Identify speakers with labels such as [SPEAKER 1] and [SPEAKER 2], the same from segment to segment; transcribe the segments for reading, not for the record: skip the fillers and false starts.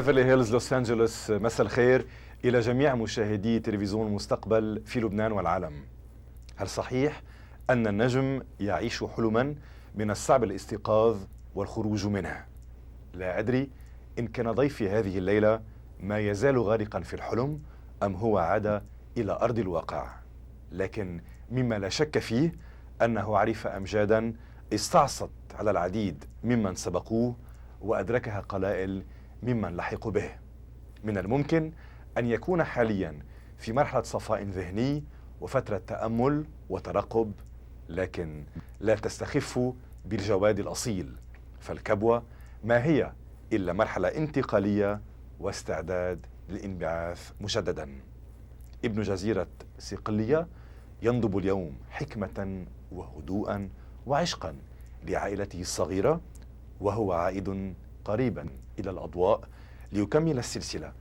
[SPEAKER 1] بيفرلي هيلز لوس أنجلوس، مساء الخير إلى جميع مشاهدي تلفزيون المستقبل في لبنان والعالم. هل صحيح أن النجم يعيش حلما من الصعب الاستيقاظ والخروج منه؟ لا أدري إن كان ضيفي هذه الليلة ما يزال غارقا في الحلم أم هو عاد إلى أرض الواقع، لكن مما لا شك فيه أنه عرف أمجادا استعصت على العديد ممن سبقوه وأدركها قلائل ممن لحقوا به. من الممكن أن يكون حاليا في مرحلة صفاء ذهني وفترة تأمل وترقب، لكن لا تستخفوا بالجواد الأصيل، فالكبوة ما هي إلا مرحلة انتقالية واستعداد للانبعاث مجددا. ابن جزيرة صقلية ينضب اليوم حكمة وهدوءا وعشقا لعائلته الصغيرة، وهو عائد قريبا إلى الأضواء ليكمل السلسلة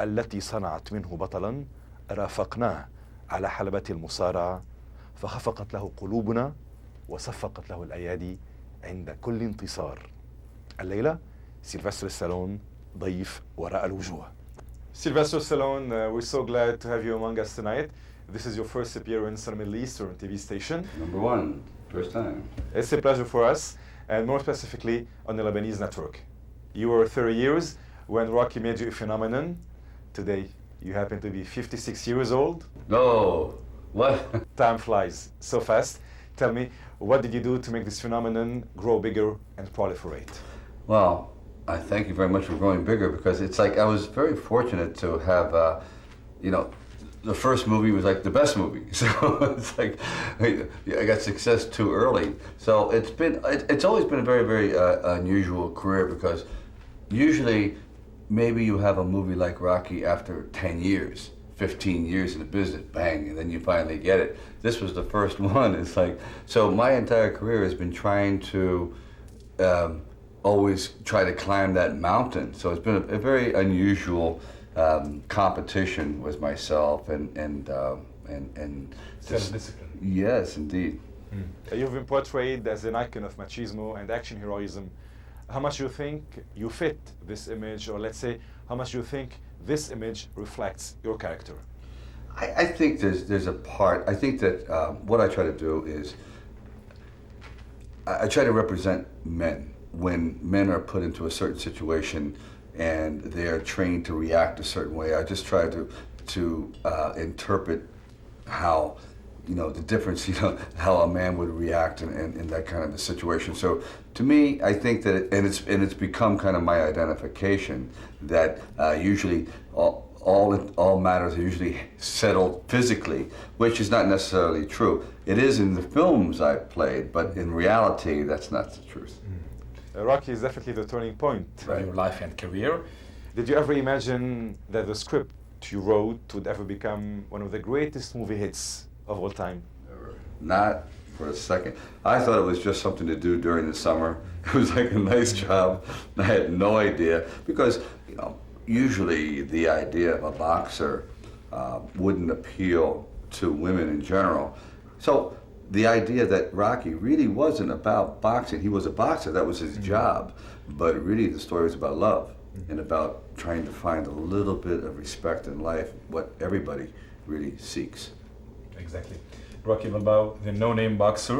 [SPEAKER 1] التي صنعت منه بطلا رافقناه على حلبة المصارعة، فخفقت له قلوبنا وصفقت له الأيادي عند كل انتصار. الليلة سيلفستر ستالون ضيف وراء الوجوه. Sylvester Stallone, we're so glad to have you among us tonight. This is your first appearance on a Middle Eastern TV station.
[SPEAKER 2] Number one, first time.
[SPEAKER 1] It's a pleasure for us, and more specifically on the Lebanese network. You were 30 years when Rocky made you a phenomenon. Today, you happen to be 56 years old.
[SPEAKER 2] No, what?
[SPEAKER 1] Time flies so fast. Tell me, what did you do to make this phenomenon grow bigger and proliferate?
[SPEAKER 2] Well, I thank you very much for growing bigger, because it's like I was very fortunate to have, the first movie was like the best movie. So it's like I got success too early. So it's always been a very, very unusual career, because usually maybe you have a movie like Rocky after 10 years, 15 years in the business, bang, and then you finally get it. This was the first one. It's like, so my entire career has been trying to always try to climb that mountain. So it's been a very unusual competition with myself and
[SPEAKER 1] self-discipline.
[SPEAKER 2] Yes, indeed.
[SPEAKER 1] You've been portrayed as an icon of machismo and action heroism. How much do you think you fit this image, or let's say, how much do you think this image reflects your character?
[SPEAKER 2] I think there's a part. I think that what I try to do is I try to represent men. When men are put into a certain situation and they're trained to react a certain way, I just try to interpret how, the difference, how a man would react in that kind of a situation. So to me, I think that, it's become kind of my identification that usually all matters are usually settled physically, which is not necessarily true. It is in the films I've played, but in reality, that's not the truth.
[SPEAKER 1] Rocky is definitely the turning point in your life and career. Did you ever imagine that the script you wrote would ever become one of the greatest movie hits of all time?
[SPEAKER 2] Not for a second. I thought it was just something to do during the summer. It was like a nice job. I had no idea, because usually the idea of a boxer wouldn't appeal to women in general. So the idea that Rocky really wasn't about boxing. He was a boxer, that was his job. But really the story was about love and about trying to find a little bit of respect in life, what everybody really seeks.
[SPEAKER 1] Exactly. Rocky Balboa, the no-name boxer,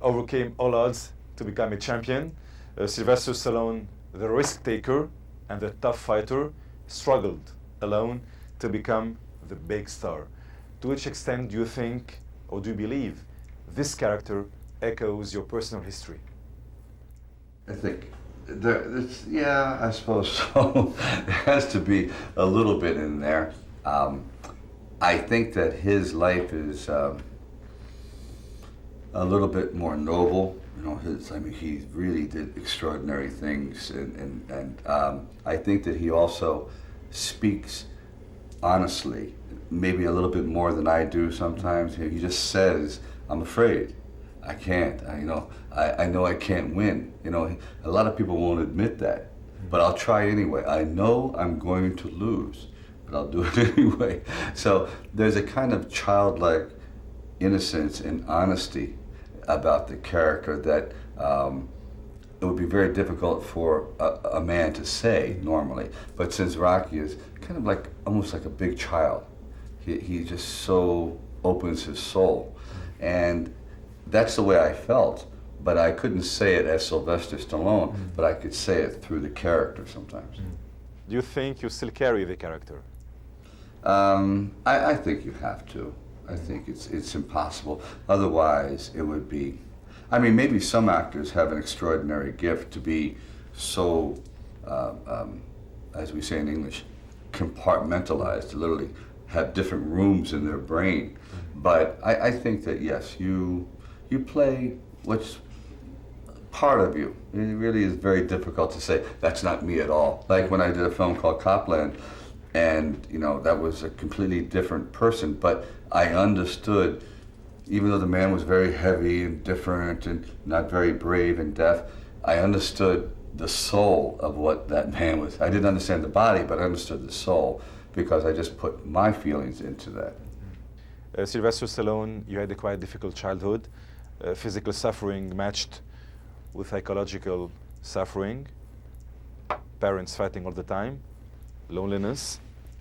[SPEAKER 1] overcame all odds to become a champion. Sylvester Stallone, the risk-taker and the tough fighter, struggled alone to become the big star. To which extent do you think, or do you believe, this character echoes your personal history?
[SPEAKER 2] I think, I suppose so. There has to be a little bit in there. I think that his life is a little bit more noble. He really did extraordinary things, and I think that he also speaks honestly, maybe a little bit more than I do sometimes. He just says, I'm afraid. I can't. I know I can't win. A lot of people won't admit that, but I'll try anyway. I know I'm going to lose, but I'll do it anyway. So there's a kind of childlike innocence and honesty about the character that it would be very difficult for a man to say normally. But since Rocky is kind of like, almost like a big child, he just so opens his soul. And that's the way I felt, but I couldn't say it as Sylvester Stallone, but I could say it through the character sometimes.
[SPEAKER 1] Do you think you still carry the character?
[SPEAKER 2] I think you have to. I think it's impossible. Otherwise, it would be, I mean, maybe some actors have an extraordinary gift to be so, as we say in English, compartmentalized, to literally have different rooms in their brain. But I think that, yes, you play what's part of you. It really is very difficult to say, that's not me at all. Like when I did a film called Copland, and you know, that was a completely different person, but I understood, even though the man was very heavy and different and not very brave and deaf, I understood the soul of what that man was. I didn't understand the body, but I understood the soul because I just put my feelings into that.
[SPEAKER 1] Sylvester Stallone, you had a quite difficult childhood, physical suffering matched with psychological suffering, parents fighting all the time, loneliness,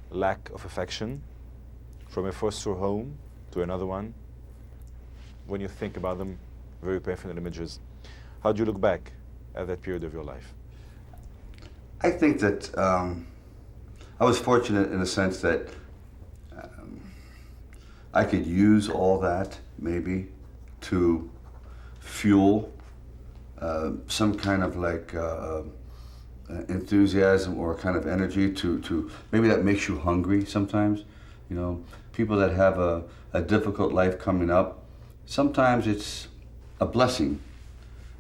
[SPEAKER 1] lack of affection, from a foster home to another one. When you think about them, very painful images. How do you look back at that period of your life?
[SPEAKER 2] I think that I was fortunate in the sense that I could use all that maybe to fuel some kind of like enthusiasm or kind of energy to maybe that makes you hungry sometimes. You know, people that have a difficult life coming up, sometimes it's a blessing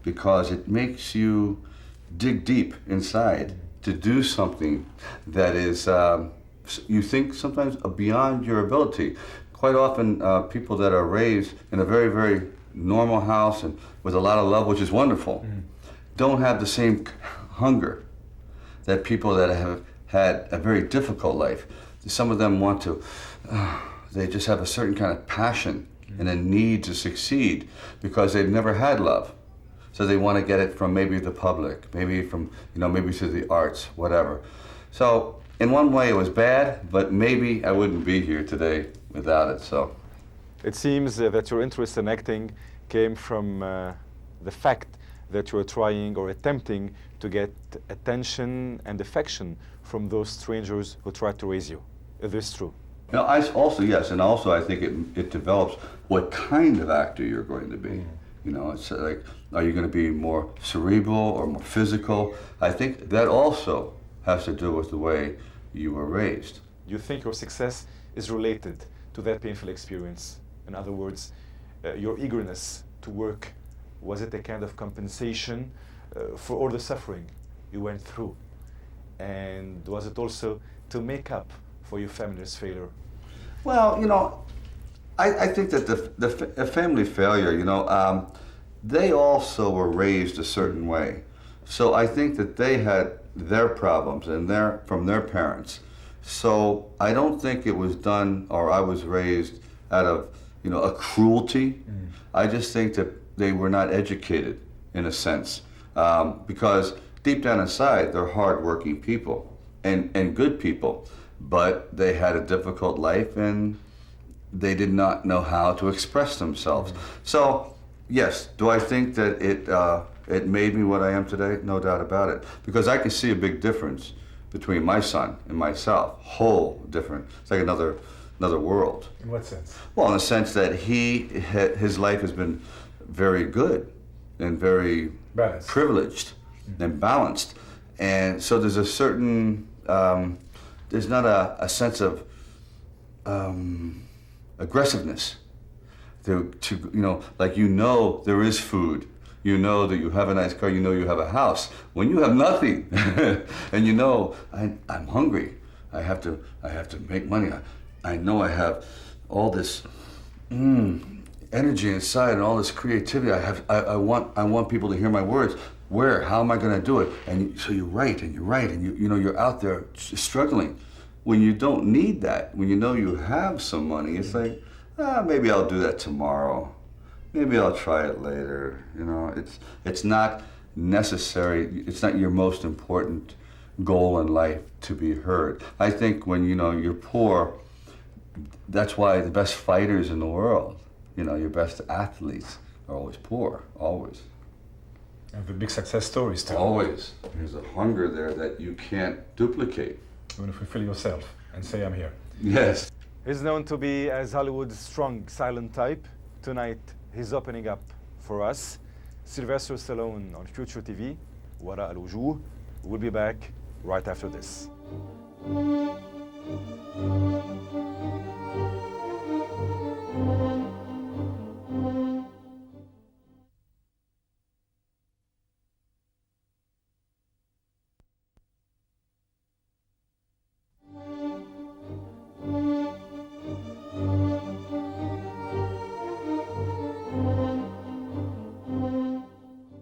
[SPEAKER 2] because it makes you dig deep inside to do something that is, you think sometimes beyond your ability. Quite often people that are raised in a very, very normal house and with a lot of love, which is wonderful, don't have the same hunger that people that have had a very difficult life. Some of them want to, they just have a certain kind of passion and a need to succeed because they've never had love. So they want to get it from maybe the public, maybe from, you know, maybe through the arts, whatever. So in one way it was bad, but maybe I wouldn't be here today without it, so.
[SPEAKER 1] It seems that your interest in acting came from the fact that you were trying or attempting to get attention and affection from those strangers who tried to raise you. Is this true?
[SPEAKER 2] No, I also, yes, and also I think it develops what kind of actor you're going to be. You know, it's like, are you going to be more cerebral or more physical? I think that also has to do with the way you were raised.
[SPEAKER 1] Do you think your success is related to that painful experience? In other words, your eagerness to work, was it a kind of compensation for all the suffering you went through? And was it also to make up for your family's failure?
[SPEAKER 2] Well, you know, I think that the family failure, you know, they also were raised a certain way. So I think that they had their problems and from their parents. So I don't think it was done, or I was raised out of, you know, a cruelty. I just think that they were not educated in a sense, because deep down inside they're hardworking people and good people, but they had a difficult life and they did not know how to express themselves. So yes, do I think that it made me what I am today? No doubt about it, because I can see a big difference between my son and myself. Whole different. It's like another world.
[SPEAKER 1] In what sense?
[SPEAKER 2] Well, in the sense that his life has been very good and very privileged and balanced, and so there's a certain there's not a sense of aggressiveness to you know, like, you know, there is food, you know that you have a nice car, you know you have a house. When you have nothing and you know, I'm hungry, I have to make money, I know I have all this energy inside and all this creativity. I want people to hear my words. Where? How am I going to do it? And so you write and you know, you're out there struggling. When you don't need that, when you know you have some money, it's like, maybe I'll do that tomorrow. Maybe I'll try it later. You know, it's not necessary, it's not your most important goal in life to be heard. I think when, you know, you're poor, that's why the best fighters in the world, you know, your best athletes are always poor, always.
[SPEAKER 1] And the big success stories too.
[SPEAKER 2] Always. There's a hunger there that you can't duplicate.
[SPEAKER 1] Even if you feel yourself and say, I'm here.
[SPEAKER 2] Yes.
[SPEAKER 1] He's known to be as Hollywood's strong, silent type. Tonight, he's opening up for us. Sylvester Stallone on Future TV, وراء الوجوه. We'll be back right after this.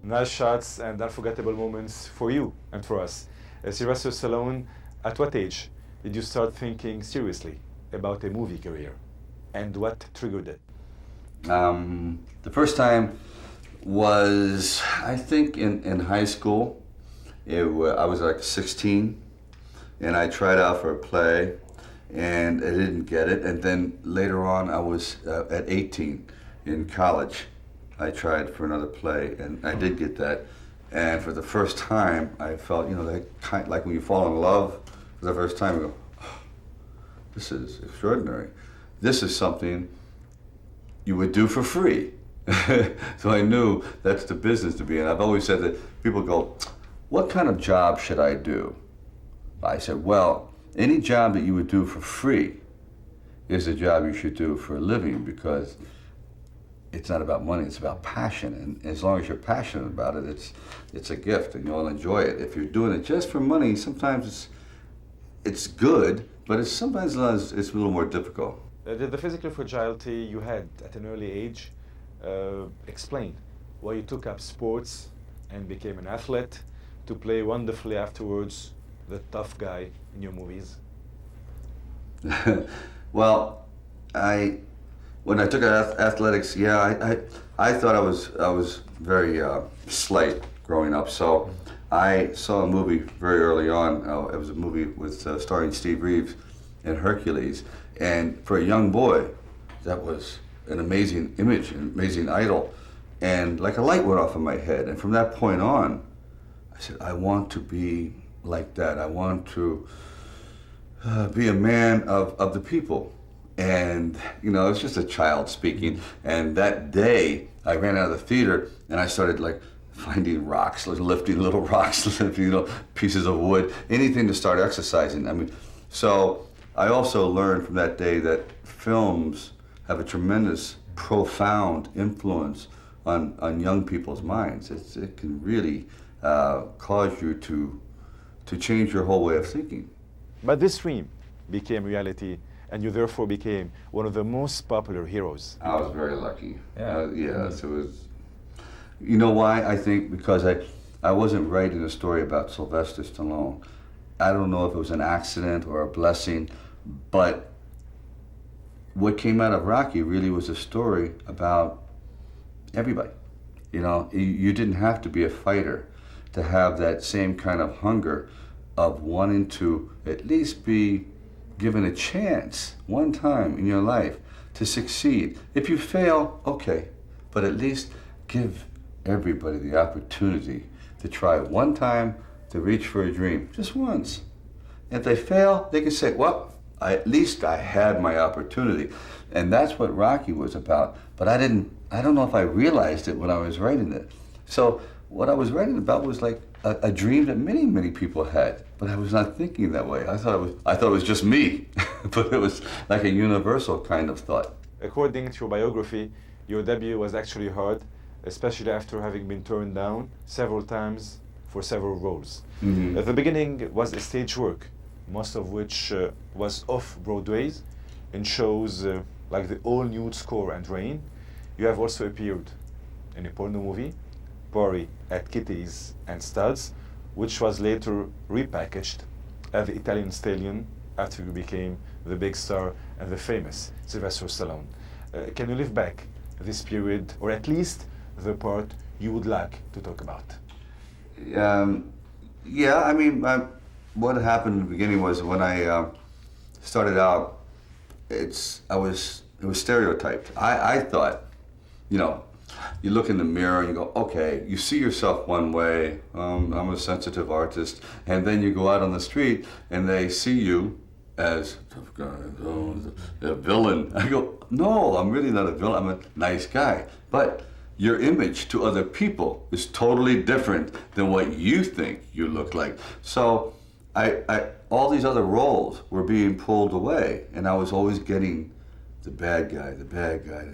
[SPEAKER 1] Nice shots and unforgettable moments for you and for us. Sylvester Stallone, at what age did you start thinking seriously about a movie career? And what triggered it?
[SPEAKER 2] The first time was, I think, in high school. I was like 16, and I tried out for a play, and I didn't get it. And then later on, I was at 18 in college. I tried for another play, and I did get that. And for the first time, I felt, you know, like when you fall in love for the first time, you go, oh, this is extraordinary. This is something you would do for free. So I knew that's the business to be in. I've always said that people go, what kind of job should I do? I said, well, any job that you would do for free is a job you should do for a living, because it's not about money, it's about passion. And as long as you're passionate about it, it's a gift and you'll enjoy it. If you're doing it just for money, sometimes it's good, but sometimes it's a little more difficult.
[SPEAKER 1] Did the physical fragility you had at an early age explain why you took up sports and became an athlete to play wonderfully afterwards the tough guy in your movies?
[SPEAKER 2] Well, when I took athletics, yeah, I thought I was very slight growing up. So I saw a movie very early on. It was a movie with starring Steve Reeves in Hercules, and for a young boy, that was an amazing image, an amazing idol, and like a light went off in my head. And from that point on, I said, I want to be like that. I want to be a man of the people. And, you know, it's just a child speaking. And that day, I ran out of the theater and I started like finding rocks, like lifting little rocks, you know, pieces of wood, anything to start exercising. I mean, so I also learned from that day that films have a tremendous, profound influence on young people's minds. It can really cause you to change your whole way of thinking.
[SPEAKER 1] But this dream became reality, and you therefore became one of the most popular heroes.
[SPEAKER 2] I was very lucky.
[SPEAKER 1] Yeah.
[SPEAKER 2] Yes, it was. You know why? I think because I wasn't writing a story about Sylvester Stallone. I don't know if it was an accident or a blessing, but what came out of Rocky really was a story about everybody. You know, you didn't have to be a fighter to have that same kind of hunger of wanting to at least be given a chance one time in your life to succeed. If you fail, okay, but at least give everybody the opportunity to try one time to reach for a dream, just once. If they fail, they can say, well, at least I had my opportunity. And that's what Rocky was about. But I don't know if I realized it when I was writing it. So what I was writing about was like a dream that many, many people had, but I was not thinking that way. I thought it was just me, but it was like a universal kind of thought.
[SPEAKER 1] According to your biography, your debut was actually hard, especially after having been turned down several times for several roles.
[SPEAKER 2] Mm-hmm.
[SPEAKER 1] At the beginning was a stage work, most of which was off-Broadway's, in shows like the all-nude Score and Rain. You have also appeared in a porno movie, Party at Kitty's and Studs, which was later repackaged as the Italian Stallion after you became the big star and the famous Sylvester Stallone. Can you live back this period, or at least the part you would like to talk about?
[SPEAKER 2] Yeah, I mean, what happened in the beginning was when I started out, it was stereotyped. I thought, you know, you look in the mirror and you go, okay, you see yourself one way, I'm a sensitive artist, and then you go out on the street and they see you as tough guy, a villain. I go, no, I'm really not a villain, I'm a nice guy. But your image to other people is totally different than what you think you look like. So all these other roles were being pulled away, and I was always getting the bad guy, the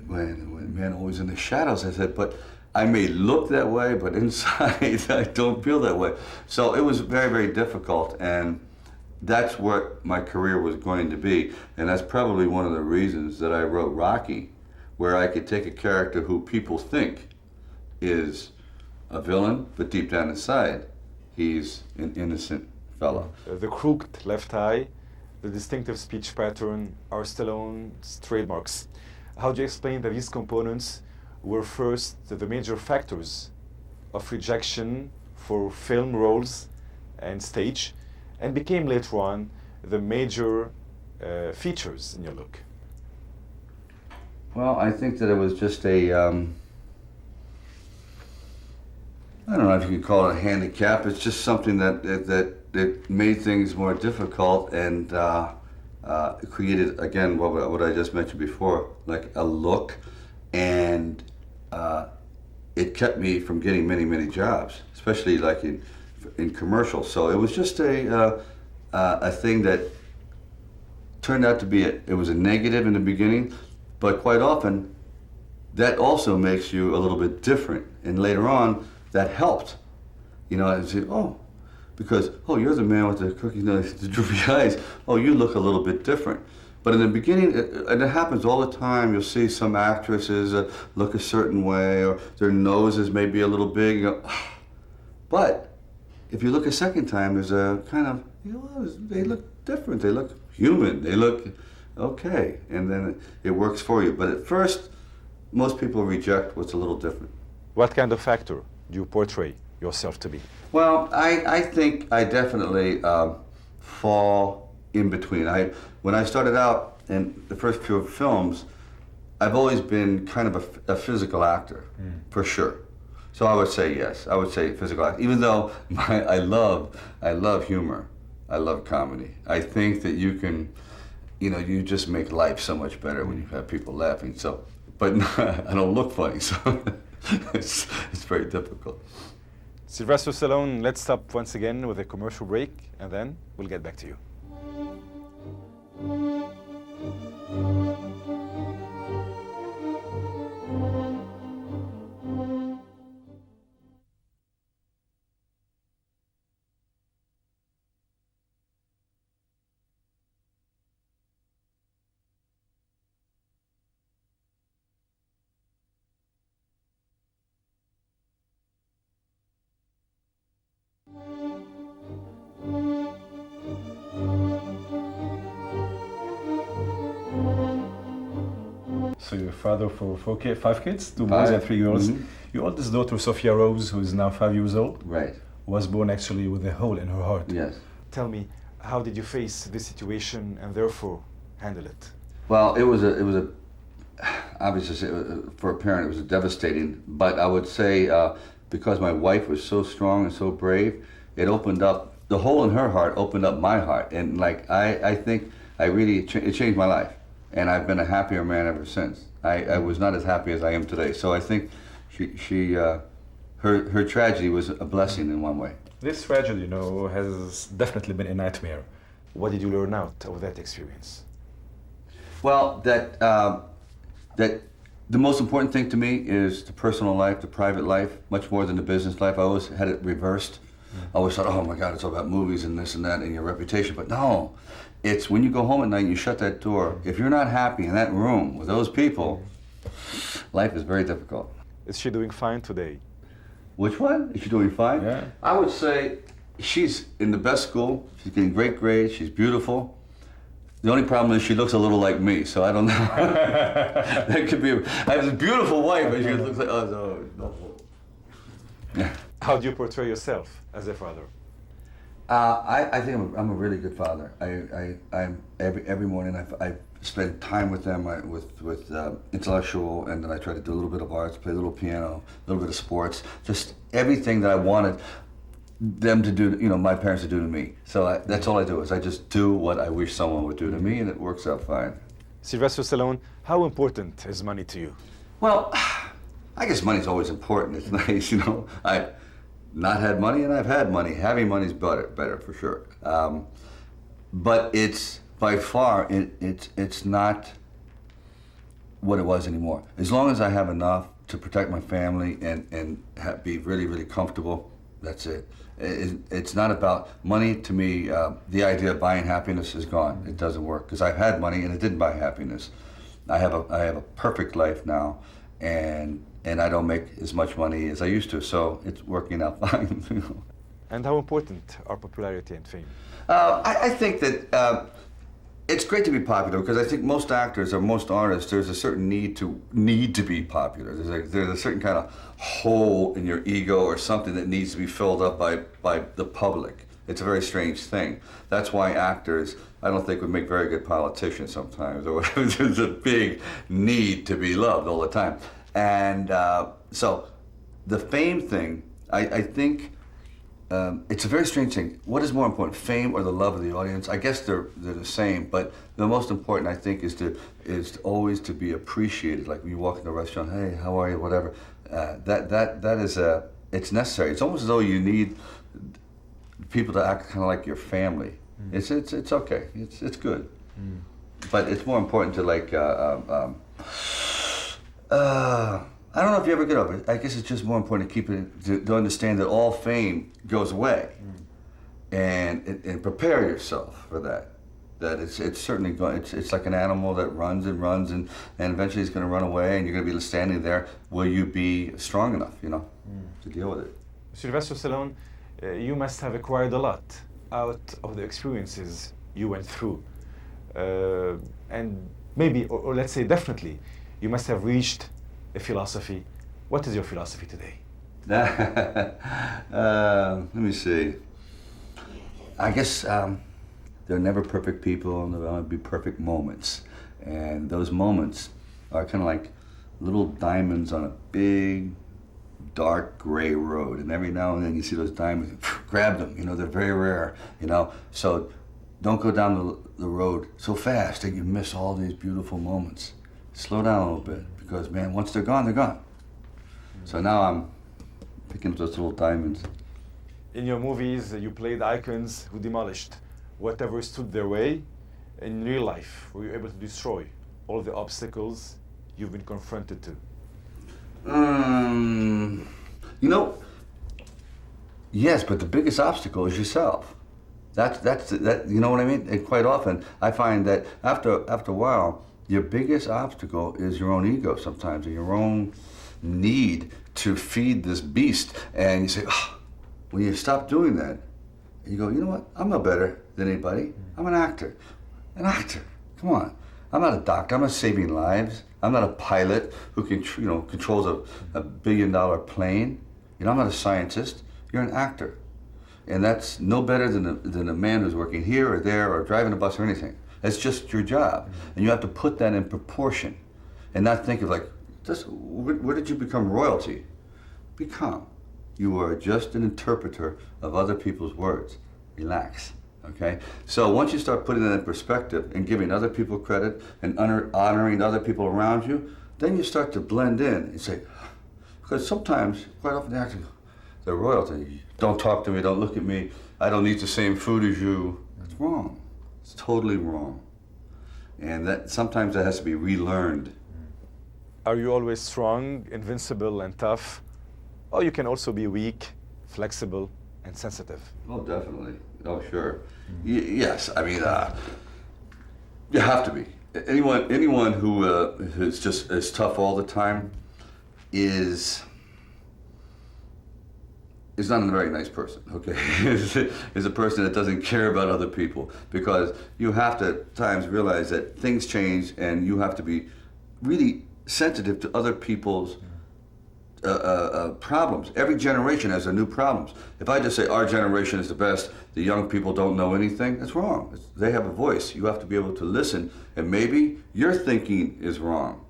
[SPEAKER 2] man always in the shadows. I said, but I may look that way, but inside I don't feel that way. So it was very, very difficult, and that's what my career was going to be. And that's probably one of the reasons that I wrote Rocky, where I could take a character who people think is a villain, but deep down inside, he's an innocent fellow.
[SPEAKER 1] The crooked left eye, the distinctive speech pattern are Stallone's trademarks. How do you explain that these components were first the major factors of rejection for film roles and stage, and became later on the major features in your look?
[SPEAKER 2] Well, I think that it was just a, I don't know if you could call it a handicap. It's just something that made things more difficult, and created, again, what I just mentioned before, like a look, and it kept me from getting many, many jobs, especially like in commercials. So it was just a thing that turned out to be it was a negative in the beginning, but quite often that also makes you a little bit different, and later on that helped, you know. And say, oh, because you're the man with the cookie nose, the droopy eyes. Oh, you look a little bit different. But in the beginning, and it happens all the time, you'll see some actresses look a certain way, or their noses may be a little big. You go, but if you look a second time, there's a kind of, they look different. They look human. They look okay, and then it works for you. But at first, most people reject what's a little different.
[SPEAKER 1] What kind of actor do you portray yourself to be?
[SPEAKER 2] Well, I think I definitely fall in between. When I started out in the first few films, I've always been kind of a physical actor, for sure. So I would say yes. I would say physical actor, even though I love humor. I love comedy. I think that you can, you just make life so much better when you have people laughing. So, but I don't look funny, so it's very difficult.
[SPEAKER 1] Sylvester Stallone, let's stop once again with a commercial break, and then we'll get back to you. So you're a father for 5 kids, 2 boys and 3 girls. Mm-hmm. Your oldest daughter, Sophia Rose, who is now 5 years old,
[SPEAKER 2] right,
[SPEAKER 1] was born actually with a hole in her heart.
[SPEAKER 2] Yes.
[SPEAKER 1] Tell me, how did you face this situation and therefore handle it?
[SPEAKER 2] Well, it was a obviously for a parent it was devastating. But I would say because my wife was so strong and so brave, it opened up the hole in her heart, opened up my heart, and like I think it changed my life. And I've been a happier man ever since. I was not as happy as I am today. So I think her tragedy was a blessing in one way.
[SPEAKER 1] This tragedy, has definitely been a nightmare. What did you learn out of that experience?
[SPEAKER 2] Well, that the most important thing to me is the personal life, the private life, much more than the business life. I always had it reversed. I always thought, oh my God, it's all about movies and this and that and your reputation. But no. It's when you go home at night and you shut that door. If you're not happy in that room with those people, life is very difficult.
[SPEAKER 1] Is she doing fine today?
[SPEAKER 2] Which one? Is she doing fine?
[SPEAKER 1] Yeah.
[SPEAKER 2] I would say she's in the best school. She's getting great grades. She's beautiful. The only problem is she looks a little like me, so I don't know. That could be. I have a beautiful wife, but she looks like, oh no. Yeah.
[SPEAKER 1] How do you portray yourself as a father?
[SPEAKER 2] I think I'm a really good father. I'm every morning I spend time with them with intellectual, and then I try to do a little bit of arts, play a little piano, a little bit of sports, just everything that I wanted them to do, my parents to do to me. So that's all I do, is I just do what I wish someone would do to me, and it works out fine.
[SPEAKER 1] Sylvester Stallone, how important is money to you?
[SPEAKER 2] Well, I guess money's always important. It's nice, I've not had money and I've had money. Having money's better for sure. But it's by far, it's not what it was anymore. As long as I have enough to protect my family and be really, really comfortable, that's it. It's not about money to me. The idea of buying happiness is gone. It doesn't work, because I've had money and it didn't buy happiness. I have a perfect life now, and I don't make as much money as I used to, so it's working out fine.
[SPEAKER 1] And how important are popularity and fame?
[SPEAKER 2] I think that it's great to be popular, because I think most actors or most artists, there's a certain need to be popular. There's a certain kind of hole in your ego or something that needs to be filled up by the public. It's a very strange thing. That's why actors, I don't think, would make very good politicians sometimes, or whatever. There's a big need to be loved all the time. And so the fame thing, I think it's a very strange thing. What is more important, fame or the love of the audience? I guess they're the same, but the most important, I think, is always to be appreciated. Like when you walk in a restaurant, hey, how are you, whatever. That is it's necessary. It's almost as though you need people to act kind of like your family. It's okay. It's good. But it's more important to I don't know if you ever get over it. I guess it's just more important to keep it, to understand that all fame goes away, and prepare yourself for that. That it's certainly going. It's like an animal that runs and runs, and eventually it's going to run away, and you're going to be standing there. Will you be strong enough, to deal with it?
[SPEAKER 1] Sylvester Stallone, you must have acquired a lot out of the experiences you went through, and maybe, or let's say definitely, you must have reached a philosophy. What is your philosophy today?
[SPEAKER 2] Let me see. I guess there are never perfect people, and there will only be perfect moments. And those moments are kind of like little diamonds on a big, dark, gray road. And every now and then you see those diamonds, grab them, they're very rare, So don't go down the road so fast that you miss all these beautiful moments. Slow down a little bit. Because, man, once they're gone, they're gone. So now I'm picking up those little diamonds.
[SPEAKER 1] In your movies, you played icons who demolished whatever stood their way. In real life, were you able to destroy all the obstacles you've been confronted to?
[SPEAKER 2] Yes, but the biggest obstacle is yourself. That's you know what I mean? And quite often, I find that after a while, your biggest obstacle is your own ego sometimes, and your own need to feed this beast. And you say, when you stop doing that, you go, you know what? I'm no better than anybody. I'm an actor. An actor. Come on. I'm not a doctor. I'm not saving lives. I'm not a pilot who can, controls a $1 billion plane. I'm not a scientist. You're an actor. And that's no better than a man who's working here or there or driving a bus or anything. It's just your job, and you have to put that in proportion, and not think of where did you become royalty? Become. You are just an interpreter of other people's words. Relax, okay? So once you start putting that in perspective and giving other people credit and honoring the other people around you, then you start to blend in and say, because sometimes, quite often the actors go, they're royalty. Don't talk to me, don't look at me, I don't eat the same food as you. That's wrong. It's totally wrong. And that sometimes that has to be relearned.
[SPEAKER 1] Are you always strong, invincible, and tough? Or you can also be weak, flexible, and sensitive?
[SPEAKER 2] Oh, definitely. Oh, sure. Yes, I mean, you have to be. Anyone who is just as tough all the time is not a very nice person, okay? is a person that doesn't care about other people, because you have to at times realize that things change, and you have to be really sensitive to other people's problems. Every generation has their new problems. If I just say our generation is the best, the young people don't know anything, that's wrong. They have a voice. You have to be able to listen, and maybe your thinking is wrong.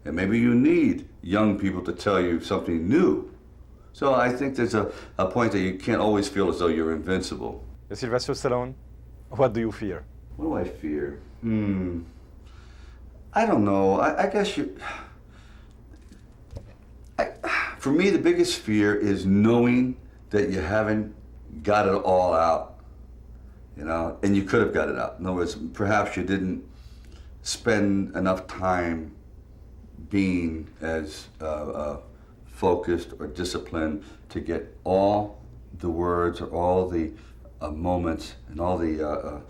[SPEAKER 2] And maybe you need young people to tell you something new. So I think there's a point that you can't always feel as though you're invincible.
[SPEAKER 1] Sylvester Stallone, what do you fear?
[SPEAKER 2] What do I fear? I don't know. I guess for me, the biggest fear is knowing that you haven't got it all out, you know, and you could have got it out. In other words, perhaps you didn't spend enough time being as focused or disciplined to get all the words or all the moments and all the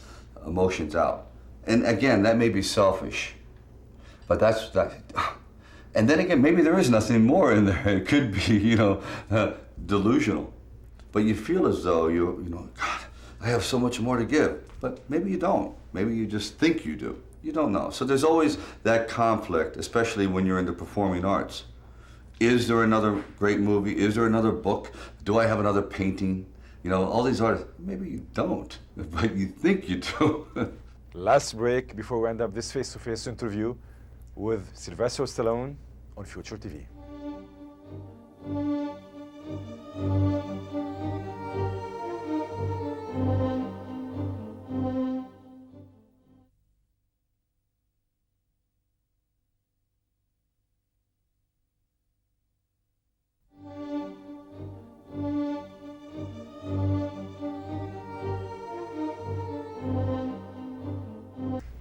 [SPEAKER 2] emotions out. And again, that may be selfish, but that's that. And then again, maybe there is nothing more in there. It could be, you know, delusional. But you feel as though you know, God, I have so much more to give. But maybe you don't. Maybe you just think you do. You don't know. So there's always that conflict, especially when you're in the performing arts. Is there another great movie? Is there another book? Do I have another painting? You know, all these artists, maybe you don't, but you think you do.
[SPEAKER 1] Last break before we end up this face-to-face interview with Sylvester Stallone on Future TV.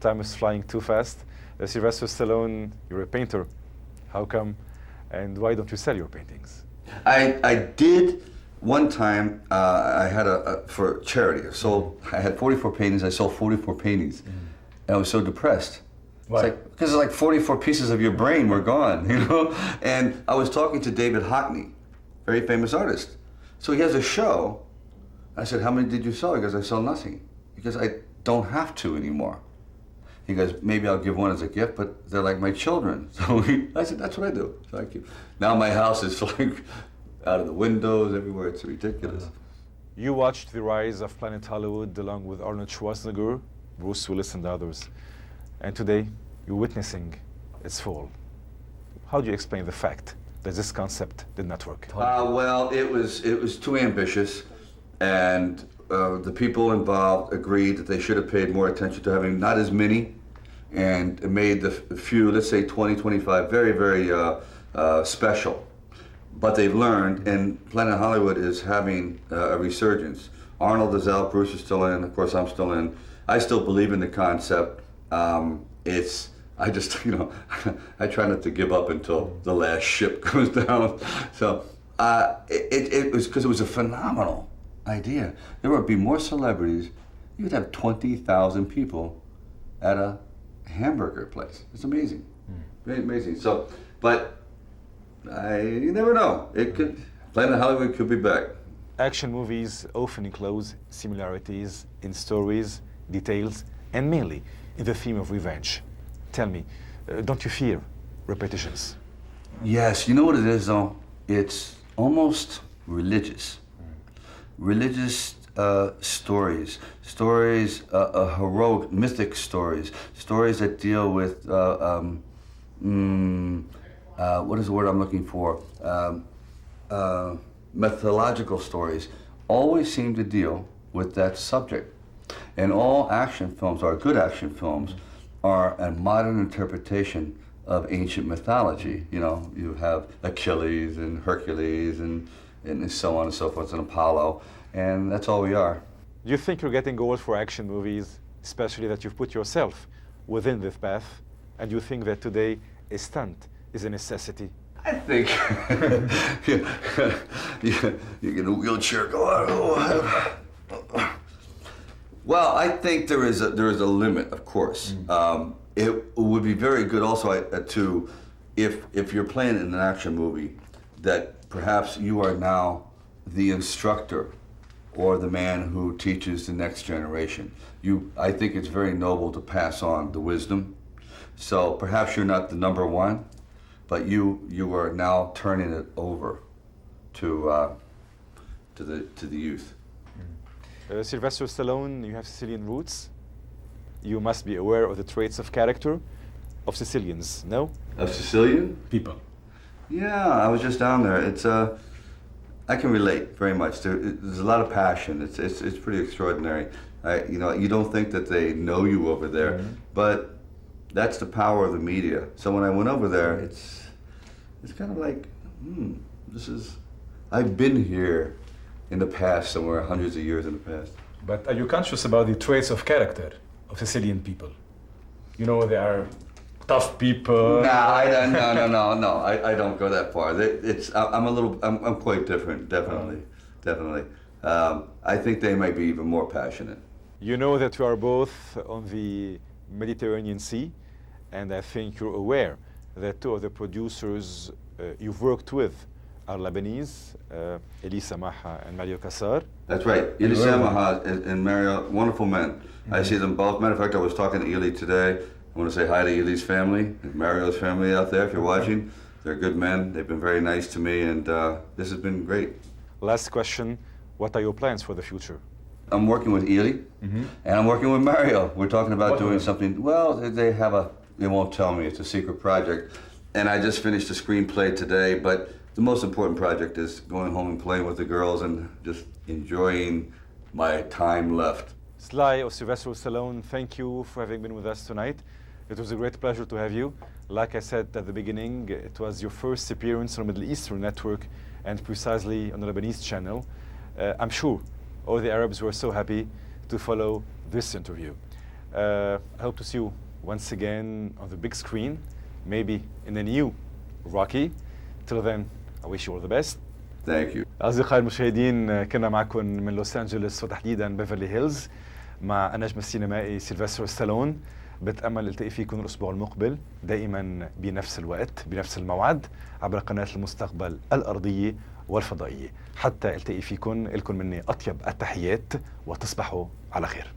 [SPEAKER 1] Time is flying too fast. Sylvester Stallone, you're a painter. How come? And why don't you sell your paintings?
[SPEAKER 2] I did one time. I had for charity. I had 44 paintings. I sold 44 paintings, and I was so depressed.
[SPEAKER 1] Why?
[SPEAKER 2] Because it's like 44 pieces of your brain were gone, you know. And I was talking to David Hockney, very famous artist. So he has a show. I said, "How many did you sell?" He goes, "I sell nothing because I don't have to anymore." He goes, "Maybe I'll give one as a gift, but they're like my children." So I said, "That's what I do." Thank you. Now my house is like out of the windows everywhere. It's ridiculous.
[SPEAKER 1] You watched the rise of Planet Hollywood along with Arnold Schwarzenegger, Bruce Willis, and others. And today, you're witnessing its fall. How do you explain the fact that this concept did not work?
[SPEAKER 2] Well, it was too ambitious, and the people involved agreed that they should have paid more attention to having not as many, and made the few, let's say 20, 25, very, very special. But they've learned, and Planet Hollywood is having a resurgence. Arnold is out, Bruce is still in, of course I'm still in. I still believe in the concept. I just, you know, I try not to give up until the last ship goes down. So it was because it was a phenomenal idea. There would be more celebrities. You would have 20,000 people at a hamburger place. It's amazing, very amazing. So, but you never know. It could, Planet Hollywood could be back.
[SPEAKER 1] Action movies often enclose similarities in stories, details, and mainly in the theme of revenge. Tell me, don't you fear repetitions?
[SPEAKER 2] Yes, you know what it is though? It's almost religious. Religious stories, heroic, mythic stories that deal with, what is the word I'm looking for? Mythological stories always seem to deal with that subject. And all action films, or good action films, are a modern interpretation of ancient mythology. You know, you have Achilles and Hercules and so on and so forth, and Apollo, and that's all we are.
[SPEAKER 1] Do you think you're getting old for action movies, especially that you've put yourself within this path, and you think that today a stunt is a necessity?
[SPEAKER 2] I think you get a wheelchair, go out. Well, I think there is a limit, of course. It would be very good also to, if you're playing in an action movie, that perhaps you are now the instructor or the man who teaches the next generation. I think it's very noble to pass on the wisdom. So perhaps you're not the number one, but you are now turning it over to the youth.
[SPEAKER 1] Sylvester Stallone, you have Sicilian roots. You must be aware of the traits of character of Sicilians, no?
[SPEAKER 2] Of Sicilian
[SPEAKER 1] people.
[SPEAKER 2] Yeah, I was just down there. It's I can relate very much. There's a lot of passion. It's pretty extraordinary. You don't think that they know you over there, mm-hmm. but that's the power of the media. So when I went over there, it's kind of like, I've been here in the past, somewhere hundreds of years in the past.
[SPEAKER 3] But are you conscious about the traits of character of Sicilian people? You know, they are tough people.
[SPEAKER 2] No, I don't go that far. I'm quite different, definitely. I think they might be even more passionate.
[SPEAKER 1] You know that you are both on the Mediterranean Sea, and I think you're aware that two of the producers you've worked with are Lebanese, Elie Samaha and Mario Kassar.
[SPEAKER 2] That's right. Elie Samaha and Mario, wonderful men. Mm-hmm. I see them both. Matter of fact, I was talking to Elie today. I want to say hi to Elie's family, Mario's family out there, if you're watching. They're good men. They've been very nice to me, and this has been great.
[SPEAKER 1] Last question. What are your plans for the future?
[SPEAKER 2] I'm working with Elie, mm-hmm. and I'm working with Mario. We're talking about doing something. Well, they won't tell me. It's a secret project. And I just finished a screenplay today, but the most important project is going home and playing with the girls and just enjoying my time left.
[SPEAKER 1] Sly or Sylvester Stallone, thank you for having been with us tonight. It was a great pleasure to have you. Like I said at the beginning, it was your first appearance on the Middle Eastern Network and precisely on the Lebanese channel. I'm sure all the Arabs were so happy to follow this interview. I hope to see you once again on the big screen, maybe in the new Rocky. Till then, I wish you all the best.
[SPEAKER 2] Thank you.
[SPEAKER 1] أصدقائي المشاهدين، كنا معكم من لوس أنجلوس وتحديدا بيفرلي هيلز مع النجم السينمائي سيلفستر ستالون. بتأمل التقي فيكم الأسبوع المقبل دائما بنفس الوقت بنفس الموعد عبر قناة المستقبل الأرضية والفضائية. حتى التقي فيكم، لكم مني أطيب التحيات وتصبحوا على خير.